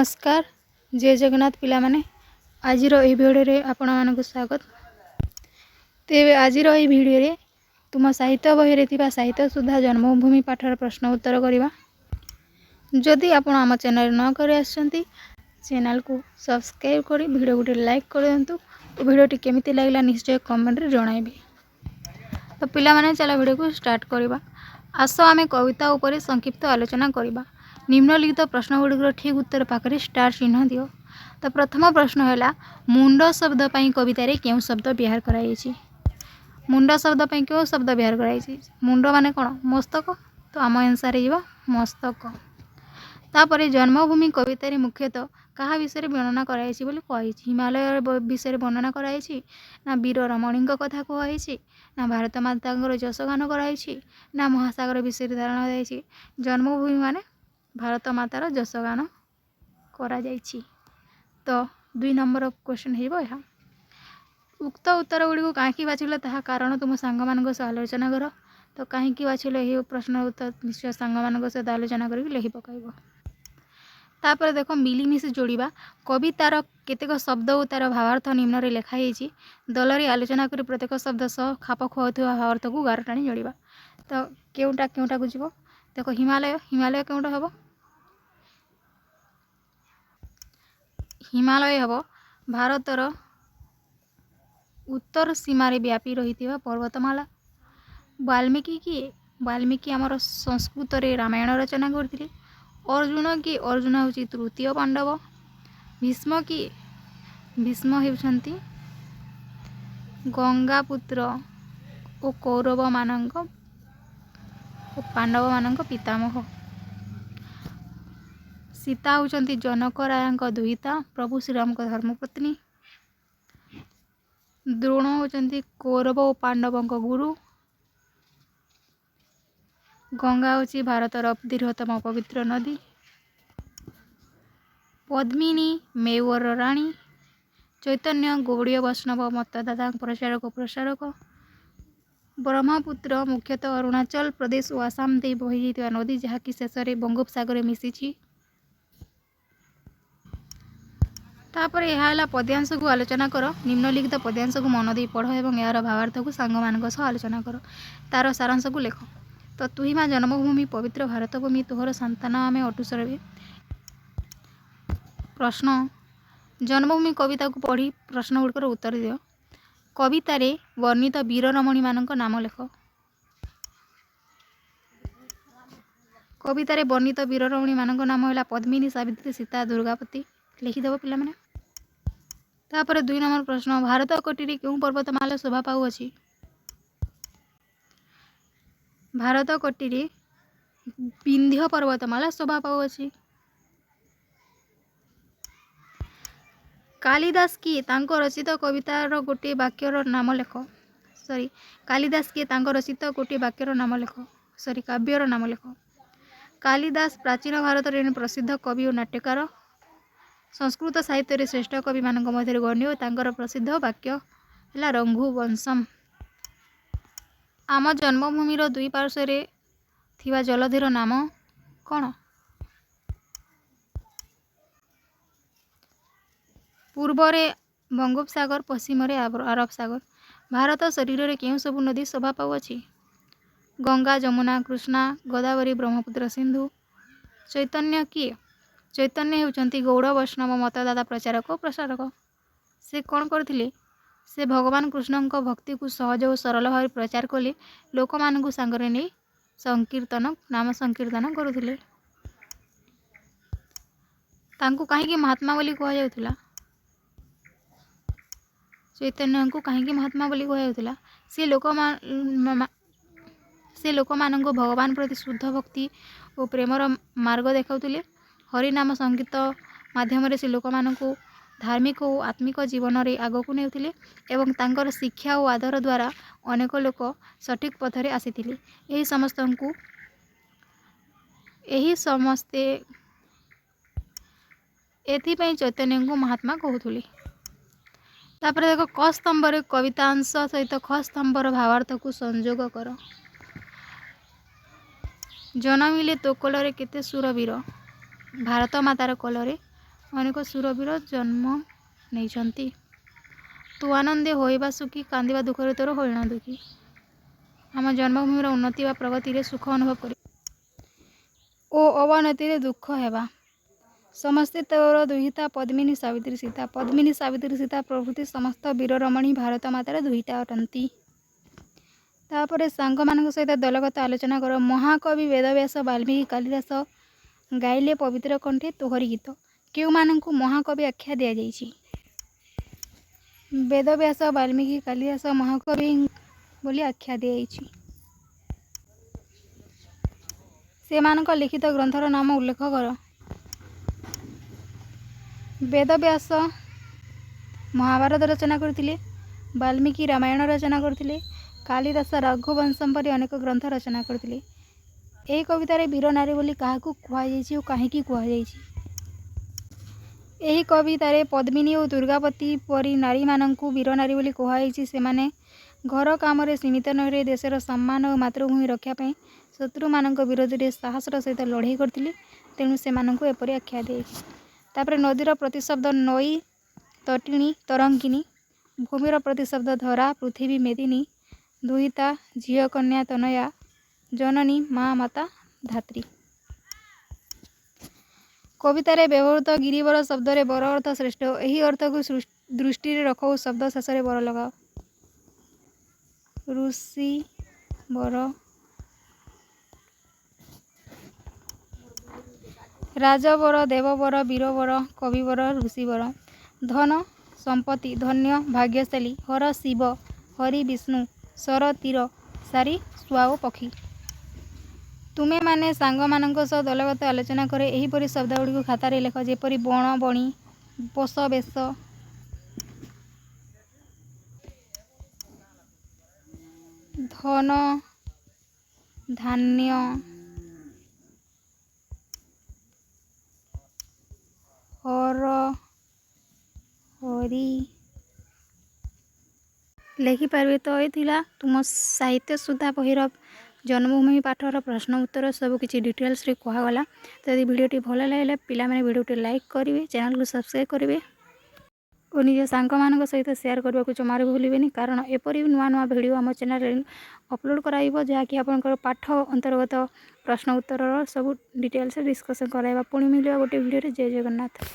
नमस्कार जय जगन्नाथ पिला माने आजिर यह भिडियो रे आपण मानक स्वागत। तेबे आजिर यह भिडियो रे तुम साहित्य बही रे थिबा साहित्य सुधा जन्मभूमि पाठर प्रश्न उत्तर करिबा। जदि आपण आम चैनल न करे आछंती चैनल को सब्सक्राइब करी वीडियो गुटे लाइक कर दियंतु और वीडियो टी केमिति लागला निश्चय कमेंट रे जणाइबे। तो पिला माने चला वीडियो को स्टार्ट करिबा। आसो आमे कविता उपरे संक्षिप्त आलोचना करिबा। निम्नलिखित प्रश्नगुड़िकर ठीक उत्तर पाखरे स्टार चिन्ह दियो। तो प्रथम प्रश्न है मुंड शब्द पर कवित क्यों शब्द व्यवहार कराई। मुंड शब्द पर क्यों शब्द व्यवहार कराई। मुंड माने कौन मस्तक, तो आम आंसर हो मस्तक। तापर जन्मभूमि कवित मुख्यतः क्या विषय वर्णना कराई कही। हिमालय विषय वर्णना कराई ना वीर रमणी कथा कही ना भारत माता जशगान कराई ना महासागर विषय धारणा दी। जन्मभूमि माने भारत मातार जशगान करा जाइछि। तो 2 नंबर क्वेश्चन है। उक्त उत्तर गुड़ी कहीं बाछिल ता कारण तुम सांग मान सह आलोचना कर। तो कहीं बाछिल ये प्रश्न उत्तर निश्चय सांग मान सहित आलोचना कर लिखि पकाइब। तापर देख मिलिमिशि जोड़िबा। कवितार केतेक शब्द और तार भावार्थ निम्न रे लिखाई। दलरी आलोचना कर प्रत्येक शब्द सह खाप खुआ भावार्थ को गार टाणी जोड़िबा। तो केउटा केउटा को जीव। देख हिमालय, हिमालय केउटा हम हिमालय हम भारतर उत्तर सीमार व्यापी रही पर्वतमाला। वाल्मीकि किए, वाल्मीकि आमर संस्कृत रे रामायण रचना करथिले। अर्जुन किए, अर्जुन हूँ तृतीय पांडव। भीष्म किए, भीष्म होउछंती गंगापुत्र और कौरव मानक और पांडव मानक पितामह। सीता होउछंती जनक रायक दुहिता, प्रभु श्रीराम को धर्मपत्नी। द्रोण होउछंती कौरव और पांडव गुरु। गंगा होची भारतर दीर्घतम पवित्र नदी। पद्मिनी मेवर राणी। चैतन्य गौड़ीय वैष्णव मतदाता प्रचारक प्रसारक। ब्रह्मपुत्र मुख्यतः अरुणाचल प्रदेश और आसाम दे बही जाइଥିବା नदी जहाँकि शेष में बंगोपसागर मिशिछि। तापर यह पद्यांश को आलोचना कर। निम्नलिखित पद्यांश को मन दे पढ़ और यार भावार्थ को सांग मान सह आलोचना कर। तार सारांश को लेख। तो तुही माँ जन्मभूमि पवित्र भारत भूमि तोहर संतान आमे अटुसरबे। प्रश्न जन्मभूमि कविता को पढ़ी प्रश्न गुड़िकर उत्तर दियो। कवितार वर्णित वीर रमणी मानक नाम लेख। कवितार वर्णित वीर रमणी मानक नाम है पद्मिनी, सावित्री, सीता, दुर्गापति। लिखिदेव पिला माने। तापर 2 नंबर प्रश्न भारत कोटी क्यों पर्वतमाला शोभा पाउअछि। भारत कोटी विंध्य पर्वतमाला शोभा पाउअछि। कालिदास किए तांको रचित कवितार गोटे वाक्यर नाम लेख। कालिदास किए तांको रचित गोटे वाक्यर नाम लेख। काव्यर नाम लेख। कालिदास प्राचीन भारत रे प्रसिद्ध कवि और नाट्यकार। संस्कृत साहित्य श्रेष्ठ कवि मानक मध्य गण्य और तांकर प्रसिद्ध वाक्य है रघुवंशम। आम जन्मभूमिर 2 पार्श्व थिबा जलधिर नाम कौन। पूर्व रे बंगोपसागर, पश्चिम रे अरब सागर। भारत शरीर रे केउं सबु नदी शोभा पाउअछि। गंगा, जमुना, कृष्णा, गोदावरी, ब्रह्मपुत्र, सिंधु। चैतन्य किए, चैतन्य होउछंती गौड़ वैष्णव मतदाता प्रचारक प्रसारक। से कौन करथिले, से भगवान कृष्ण भक्ति को सहज और सरल भाव प्रचार कले लोक मानकु सांगरे नहीं संकीर्तन नाम संकीर्तन करुथिले। तांकु काहेकि महात्मा बोली कहा जाउथिला। चैतन्य को कहीं महात्मा बोली कहुला। से लोक मान भगवान प्रति शुद्ध भक्ति और प्रेमर मार्ग देखाउथिले। हरिनाम संगीत माध्यम से लोक मान धार्मिक और आत्मिक जीवन में आग को नेउथिले एवं तांकर शिक्षा और आदर द्वारा अनेक लोक सठिक पथरे आसीथिले। एही समस्ते एथिपाई चैतन्य को महात्मा कहूथुले। तापर देख क स्तंभर कवितांश सहित ख स्तंभर भावार्थ को संयोग कर। जनमिले तो कोलरे केते सुरवीर। भारत मातार कोलरे ଅନେକ ଶୂରବୀର ଜନ୍ମ ନେଇଛନ୍ତି। ତୁ ଆନନ୍ଦେ ହୋଇବା ସୁଖୀ, କାନ୍ଦିବା ଦୁଃଖରେ ତୋର ହୋଇଣ ଦୁଃଖୀ। ଆମ ଜନ୍ମଭୂମିର ଉନ୍ନତି ବା ପ୍ରଗତିରେ ସୁଖ ଅନୁଭବ କରି ଓ ଅବନତିରେ ଦୁଃଖ ହେବା। ସମସ୍ତେ ତୋର ଦୁହିତା ପଦ୍ମିନୀ ସାବିତ୍ରୀ ସୀତା। ପଦ୍ମିନୀ ସାବିତ୍ରୀ ସୀତା ପ୍ରଭୃତି ସମସ୍ତ ବୀରରମଣୀ ଭାରତ ମାତାର ଦୁହିତା ଅଟନ୍ତି। ତାପରେ ସାଙ୍ଗମାନଙ୍କ ସହିତ ଦଳଗତ ଆଲୋଚନା କର। ମହାକବି ବେଦବ୍ୟାସ, ବାଲ୍ମୀକି, କାଳିଦାସ ଗାଇଲେ ପବିତ୍ର କଣ୍ଠେ ତୋହରି ଗୀତ। କେଉଁମାନଙ୍କୁ ମହାକବି ଆଖ୍ୟା ଦିଆଯାଇଛି? ବେଦବ୍ୟାସ, ବାଲ୍ମୀକି, କାଳିଦାସ ମହାକବି ବୋଲି ଆଖ୍ୟା ଦିଆଯାଇଛି। ସେମାନଙ୍କ ଲିଖିତ ଗ୍ରନ୍ଥର ନାମ ଉଲ୍ଲେଖ କର। ବେଦବ୍ୟାସ ମହାଭାରତ ରଚନା କରିଥିଲେ। ବାଲ୍ମୀକି ରାମାୟଣ ରଚନା କରିଥିଲେ। କାଳିଦାସ ରଘୁବଂଶମ ପରି ଅନେକ ଗ୍ରନ୍ଥ ରଚନା କରିଥିଲେ। ଏହି କବିତାରେ ବୀର ନାରୀ ବୋଲି କାହାକୁ କୁହାଯାଇଛି ଓ କାହିଁକି କୁହାଯାଇଛି? ଏହି କବିତାରେ ପଦ୍ମିନୀ ଓ ଦୁର୍ଗାବତୀ ପରି ନାରୀମାନଙ୍କୁ ବୀର ନାରୀ ବୋଲି କୁହାଯାଇଛି। ସେମାନେ ଘର କାମରେ ସୀମିତ ନ ରହି ଦେଶର ସମ୍ମାନ ଓ ମାତୃଭୂମି ରକ୍ଷା ପାଇଁ ଶତ୍ରୁମାନଙ୍କ ବିରୋଧରେ ସାହସର ସହିତ ଲଢ଼େଇ କରିଥିଲେ। ତେଣୁ ସେମାନଙ୍କୁ ଏପରି ଆଖ୍ୟା ଦିଆଯାଇଛି। ତାପରେ ନଦୀର ପ୍ରତିଶବ୍ଦ ନଈ, ତଟିଣୀ, ତରଙ୍ଗିଣୀ। ଭୂମିର ପ୍ରତିଶବ୍ଦ ଧରା, ପୃଥିବୀ, ମେଦିନୀ। ଦୁହିତା, ଝିଅ, କନ୍ୟା, ତନୟା, ଜନନୀ, ମା, ମାତା, ଧାତ୍ରୀ। କବିତାରେ ବ୍ୟବହୃତ ଗିରିବର ଶବ୍ଦରେ ବର ଅର୍ଥ ଶ୍ରେଷ୍ଠ। ଏହି ଅର୍ଥକୁ ଦୃଷ୍ଟିରେ ରଖ ଓ ଶବ୍ଦ ଶେଷରେ ବର ଲଗାଅ। ଋଷି ବର, ରାଜବର, ଦେବବର, ବୀରବର, କବିବର, ଋଷିବର। ଧନ, ସମ୍ପତ୍ତି, ଧନ୍ୟ, ଭାଗ୍ୟଶାଳୀ। ହର, ଶିବ, ହରି, ବିଷ୍ଣୁ। ଶର, ତୀର, ସାରି, ଶୁଆ ଓ ପକ୍ଷୀ। ତୁମେମାନେ ସାଙ୍ଗମାନଙ୍କ ସହ ଦଳଗତ ଆଲୋଚନା କରି ଏହିପରି ଶବ୍ଦଗୁଡ଼ିକୁ ଖାତାରେ ଲେଖ। ଯେପରି ବଣ, ବଣୀ, ବଶ, ବେଶ। ଧନ, ଧାନ୍ୟ, ହର, ହରି। ଲେଖିପାରିବେ। ତ ଏ ଥିଲା ତୁମ ସାହିତ୍ୟ ସୁଧା ବହିର ଜନ୍ମଭୂମି ପାଠର ପ୍ରଶ୍ନ ଉତ୍ତର ସବୁ କିଛି ଡିଟେଲ୍ସରେ କୁହାଗଲା। ତ ଯଦି ଭିଡ଼ିଓଟି ଭଲ ଲାଗିଲେ ପିଲାମାନେ ଭିଡ଼ିଓଟି ଲାଇକ୍ କରିବେ, ଚ୍ୟାନେଲକୁ ସବସ୍କ୍ରାଇବ୍ କରିବେ ଓ ନିଜ ସାଙ୍ଗମାନଙ୍କ ସହିତ ସେୟାର କରିବାକୁ ଜମାରୁ ଭୁଲିବେନି। କାରଣ ଏପରି ନୂଆ ନୂଆ ଭିଡ଼ିଓ ଆମ ଚ୍ୟାନେଲରେ ଅପଲୋଡ଼ କରାଯିବ, ଯାହାକି ଆପଣଙ୍କର ପାଠ ଅନ୍ତର୍ଗତ ପ୍ରଶ୍ନ ଉତ୍ତରର ସବୁ ଡିଟେଲ୍ସରେ ଡିସ୍କସନ୍ କରାଇବା। ପୁଣି ମିଳିବ ଗୋଟେ ଭିଡ଼ିଓରେ। ଜୟ ଜଗନ୍ନାଥ।